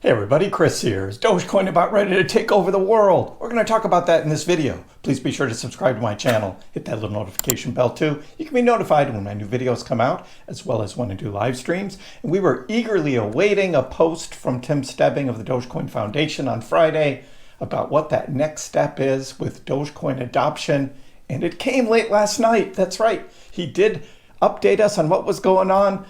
Hey everybody, Chris here. Is Dogecoin about ready to take over the world? We're going to talk about that in this video. Please be sure to subscribe to my channel. Hit that little notification bell too. You can be notified when my new videos come out, as well as when I do live streams. And we were eagerly awaiting a post from Tim Stebbing of the Dogecoin Foundation on Friday about what that next step is with Dogecoin adoption. And it came late last night. That's right. He did update us on what was going on.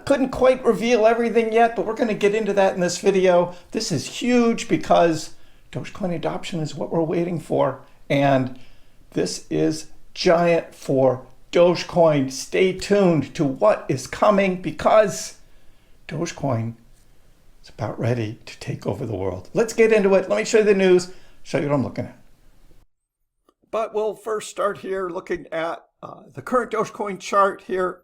Couldn't quite reveal everything yet, but we're going to get into that in this video. This is huge because Dogecoin adoption is what we're waiting for. And this is giant for Dogecoin. Stay tuned to what is coming because Dogecoin is about ready to take over the world. Let's get into it. Let me show you the news, show you what I'm looking at. But we'll first start here looking at the current Dogecoin chart here.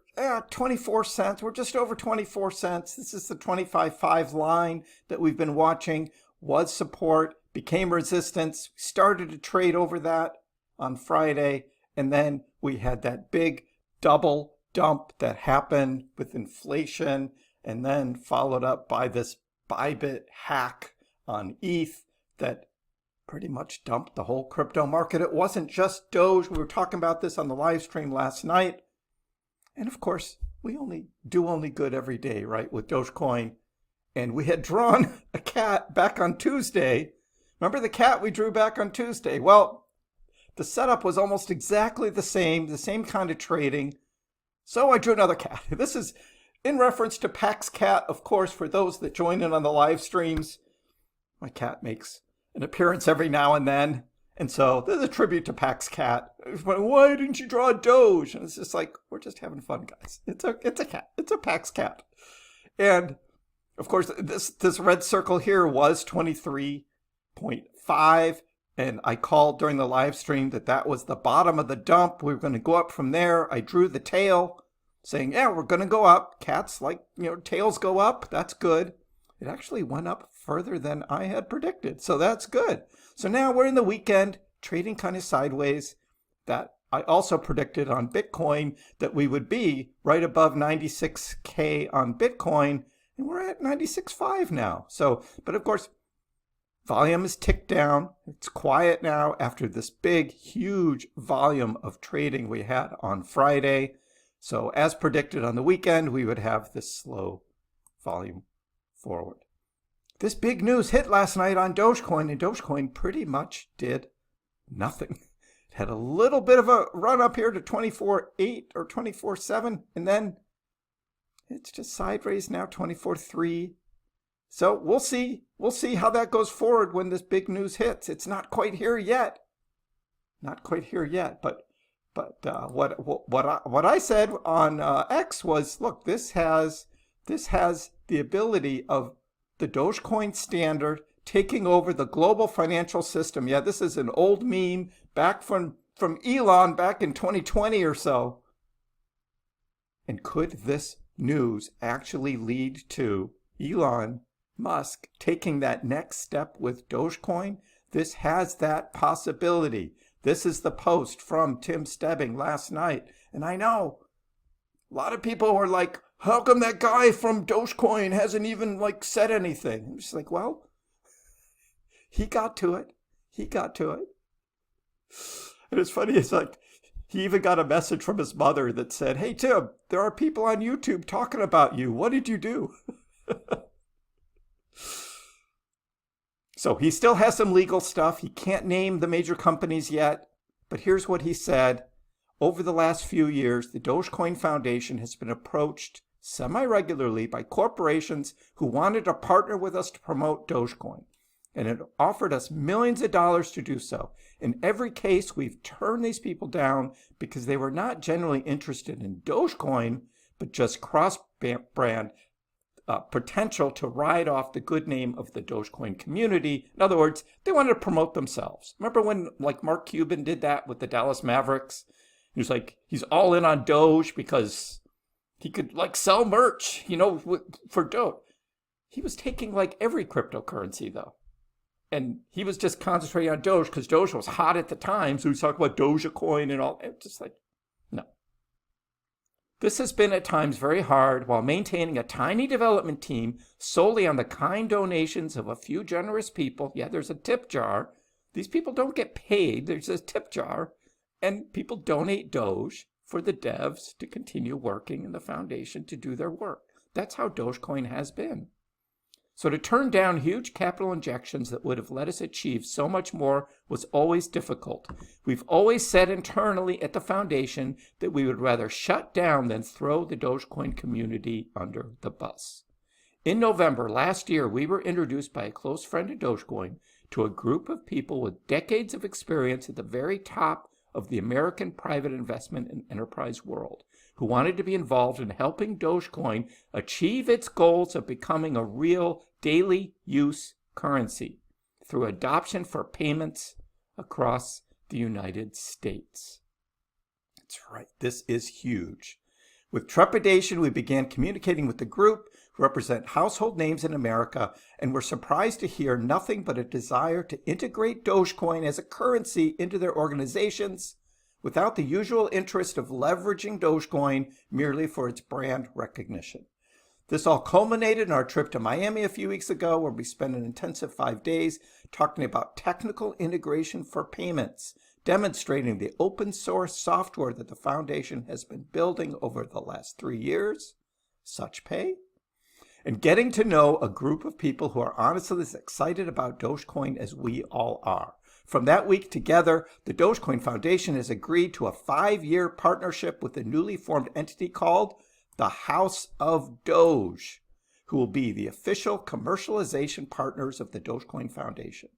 24 cents. We're just over 24 cents. This is the 25.5 line that we've been watching. Was support, became resistance. Started to trade over that on Friday. And then we had that big double dump that happened with inflation and then followed up by this Bybit hack on ETH that pretty much dumped the whole crypto market. It wasn't just Doge. We were talking about this on the live stream last night. And of course, we do only good every day, right, with Dogecoin. And we had drawn a cat back on Tuesday. Remember the cat we drew back on Tuesday? Well, the setup was almost exactly the same kind of trading. So I drew another cat. This is in reference to Pax Cat, of course, for those that join in on the live streams. My cat makes an appearance every now and then. And so this is a tribute to Pax Cat. Why didn't you draw a Doge? And it's just like, we're just having fun, guys. It's a cat. It's a Pax Cat. And of course, this red circle here was 23.5. And I called during the live stream that was the bottom of the dump. We were going to go up from there. I drew the tail saying, yeah, we're going to go up. Cats tails go up. That's good. It actually went up further than I had predicted. So that's good. So now we're in the weekend, trading kind of sideways. That I also predicted on Bitcoin that we would be right above 96K on Bitcoin. And we're at 96.5 now. So, but of course, volume is ticked down. It's quiet now after this big, huge volume of trading we had on Friday. So as predicted on the weekend, we would have this slow volume forward. This big news hit last night on Dogecoin, and Dogecoin pretty much did nothing. It had a little bit of a run up here to 24.8 or 24.7, and then it's just sideways now, 24.3. So we'll see. We'll see how that goes forward when this big news hits. It's not quite here yet. Not quite here yet, but what I said on X was, look, this has the ability of the Dogecoin standard taking over the global financial system. Yeah, this is an old meme back from Elon back in 2020 or so. And could this news actually lead to Elon Musk taking that next step with Dogecoin? This has that possibility. This is the post from Tim Stebbing last night. And I know a lot of people were like, how come that guy from Dogecoin hasn't even said anything? I'm just like, well, he got to it. He got to it. And it's funny, it's like he even got a message from his mother that said, hey, Tim, there are people on YouTube talking about you. What did you do? So he still has some legal stuff. He can't name the major companies yet. But here's what he said. Over the last few years, the Dogecoin Foundation has been approached semi-regularly by corporations who wanted to partner with us to promote Dogecoin. And it offered us millions of dollars to do so. In every case, we've turned these people down because they were not generally interested in Dogecoin, but just cross-brand potential to ride off the good name of the Dogecoin community. In other words, they wanted to promote themselves. Remember when Mark Cuban did that with the Dallas Mavericks? He was like, he's all in on Doge because he could sell merch, for Doge. He was taking every cryptocurrency though. And he was just concentrating on Doge because Doge was hot at the time. So he was talking about Dogecoin and all. It's just no. This has been at times very hard while maintaining a tiny development team solely on the kind donations of a few generous people. Yeah, there's a tip jar. These people don't get paid. There's a tip jar. And people donate Doge for the devs to continue working in the foundation to do their work. That's how Dogecoin has been. So to turn down huge capital injections that would have let us achieve so much more was always difficult. We've always said internally at the foundation that we would rather shut down than throw the Dogecoin community under the bus. In November last year, we were introduced by a close friend of Dogecoin to a group of people with decades of experience at the very top of the American private investment and enterprise world, who wanted to be involved in helping Dogecoin achieve its goals of becoming a real daily use currency through adoption for payments across the United States. That's right, this is huge. With trepidation, we began communicating with the group who represent household names in America and were surprised to hear nothing but a desire to integrate Dogecoin as a currency into their organizations without the usual interest of leveraging Dogecoin merely for its brand recognition. This all culminated in our trip to Miami a few weeks ago, where we spent an intensive 5 days talking about technical integration for payments, demonstrating the open source software that the foundation has been building over the last 3 years, SuchPay, and getting to know a group of people who are honestly as excited about Dogecoin as we all are. From that week together, the Dogecoin Foundation has agreed to a 5-year partnership with a newly formed entity called the House of Doge, who will be the official commercialization partners of the Dogecoin Foundation.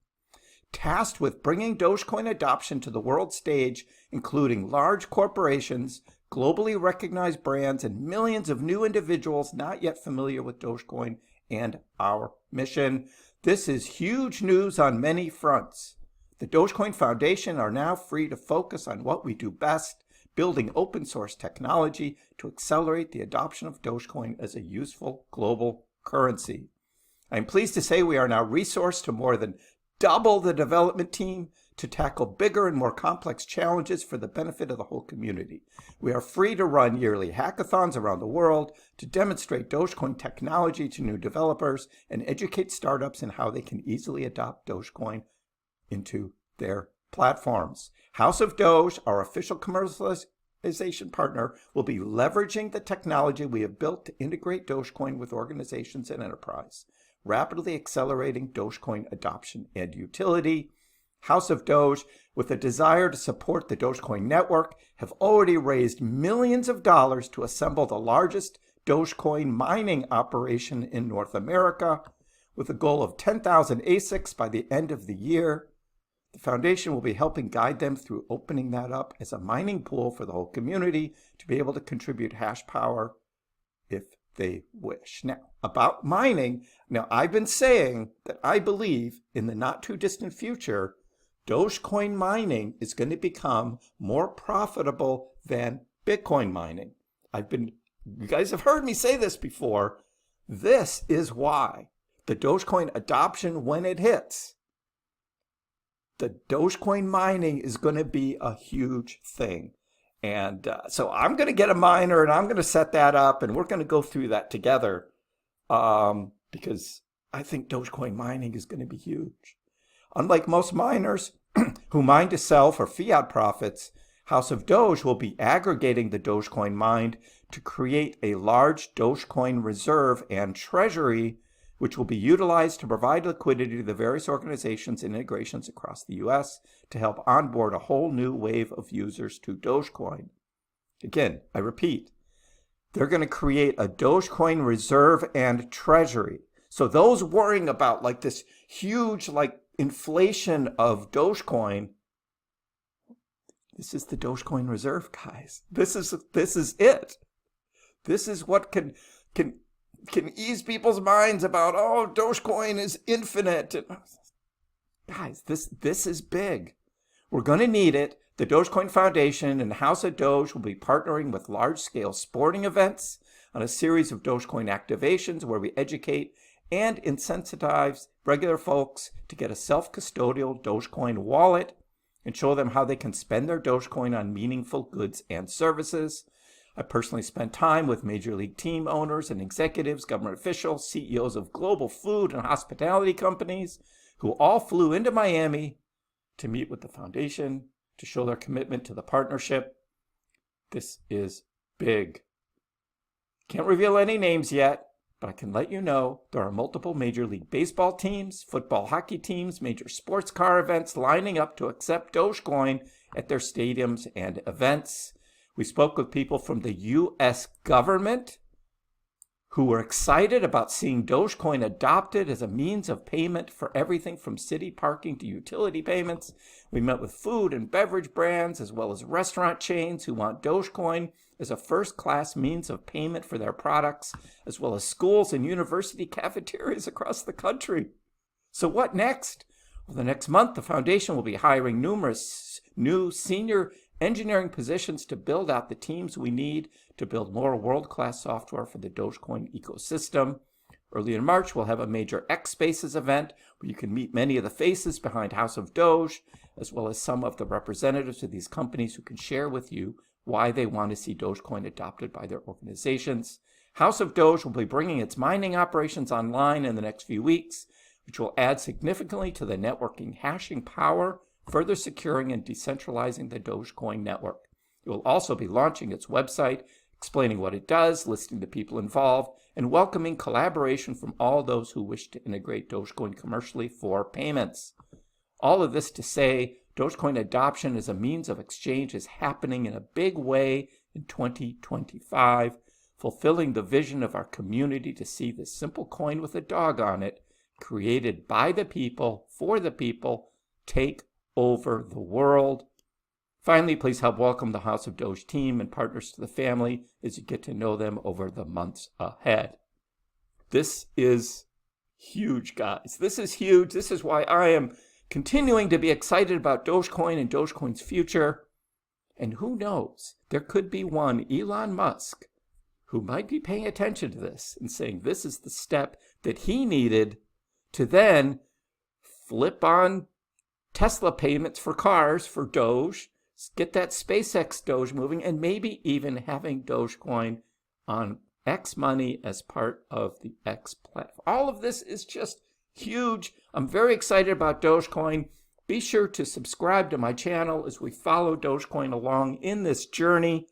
Tasked with bringing Dogecoin adoption to the world stage, including large corporations, globally recognized brands, and millions of new individuals not yet familiar with Dogecoin and our mission. This is huge news on many fronts. The Dogecoin Foundation are now free to focus on what we do best, building open source technology to accelerate the adoption of Dogecoin as a useful global currency. I am pleased to say we are now resourced to more than double the development team to tackle bigger and more complex challenges for the benefit of the whole community. We are free to run yearly hackathons around the world to demonstrate Dogecoin technology to new developers and educate startups in how they can easily adopt Dogecoin into their platforms. House of Doge, our official commercialization partner, will be leveraging the technology we have built to integrate Dogecoin with organizations and enterprise, rapidly accelerating Dogecoin adoption and utility. House of Doge, with a desire to support the Dogecoin network, have already raised millions of dollars to assemble the largest Dogecoin mining operation in North America, with a goal of 10,000 ASICs by the end of the year. The foundation will be helping guide them through opening that up as a mining pool for the whole community to be able to contribute hash power if they wish. Now, about mining, I've been saying that I believe in the not too distant future, Dogecoin mining is going to become more profitable than Bitcoin mining. You guys have heard me say this before. This is why the Dogecoin adoption, when it hits, the Dogecoin mining is going to be a huge thing. And so I'm going to get a miner and I'm going to set that up and we're going to go through that together because I think Dogecoin mining is going to be huge. Unlike most miners who mine to sell for fiat profits, House of Doge will be aggregating the Dogecoin mined to create a large Dogecoin reserve and treasury, which will be utilized to provide liquidity to the various organizations and integrations across the U.S. to help onboard a whole new wave of users to Dogecoin. Again, I repeat, they're going to create a Dogecoin reserve and treasury. So those worrying about like this huge inflation of Dogecoin, this is the Dogecoin reserve, guys. This is it. This is what can ease people's minds about, oh, Dogecoin is infinite. Guys, this is big. We're going to need it. The Dogecoin Foundation and House of Doge will be partnering with large-scale sporting events on a series of Dogecoin activations where we educate and incentivize regular folks to get a self-custodial Dogecoin wallet and show them how they can spend their Dogecoin on meaningful goods and services. I personally spent time with Major League team owners and executives, government officials, CEOs of global food and hospitality companies who all flew into Miami to meet with the foundation, to show their commitment to the partnership. This is big. Can't reveal any names yet, but I can let you know there are multiple Major League Baseball teams, football, hockey teams, major sports car events lining up to accept Dogecoin at their stadiums and events. We spoke with people from the U.S. government who were excited about seeing Dogecoin adopted as a means of payment for everything from city parking to utility payments. We met with food and beverage brands as well as restaurant chains who want Dogecoin as a first-class means of payment for their products, as well as schools and university cafeterias across the country. So what next? Well, the next month, the foundation will be hiring numerous new senior engineering positions to build out the teams we need to build more world-class software for the Dogecoin ecosystem. Early in March, we'll have a major X Spaces event where you can meet many of the faces behind House of Doge, as well as some of the representatives of these companies who can share with you why they want to see Dogecoin adopted by their organizations. House of Doge will be bringing its mining operations online in the next few weeks, which will add significantly to the networking hashing power, further securing and decentralizing the Dogecoin network. It will also be launching its website, explaining what it does, listing the people involved, and welcoming collaboration from all those who wish to integrate Dogecoin commercially for payments. All of this to say, Dogecoin adoption as a means of exchange is happening in a big way in 2025, fulfilling the vision of our community to see this simple coin with a dog on it, created by the people, for the people, take over the world. Finally, please help welcome the House of Doge team and partners to the family as you get to know them over the months ahead. This is huge, guys. This is huge. This is why I am continuing to be excited about Dogecoin and Dogecoin's future. And who knows, there could be one Elon Musk who might be paying attention to this and saying this is the step that he needed to then flip on Tesla payments for cars for Doge, get that SpaceX Doge moving, and maybe even having Dogecoin on X Money as part of the X platform. All of this is just huge. I'm very excited about Dogecoin. Be sure to subscribe to my channel as we follow Dogecoin along in this journey.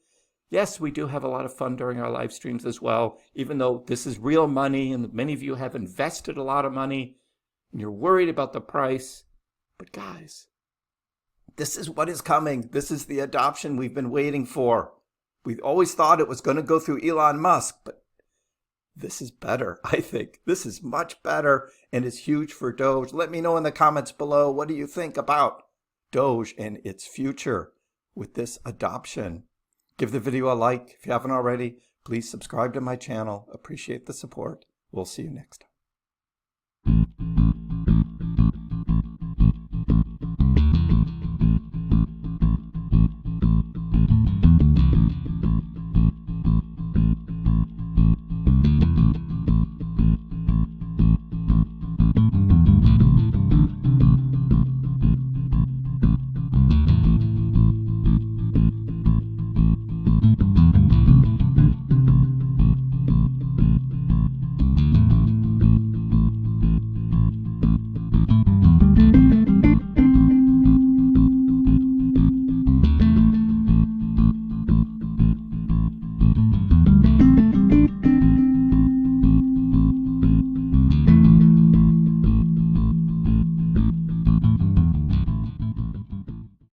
Yes, we do have a lot of fun during our live streams as well, even though this is real money and many of you have invested a lot of money and you're worried about the price. But guys, this is what is coming. This is the adoption we've been waiting for. We always thought it was going to go through Elon Musk, but this is better, I think. This is much better and is huge for Doge. Let me know in the comments below, what do you think about Doge and its future with this adoption? Give the video a like if you haven't already. Please subscribe to my channel. Appreciate the support. We'll see you next time.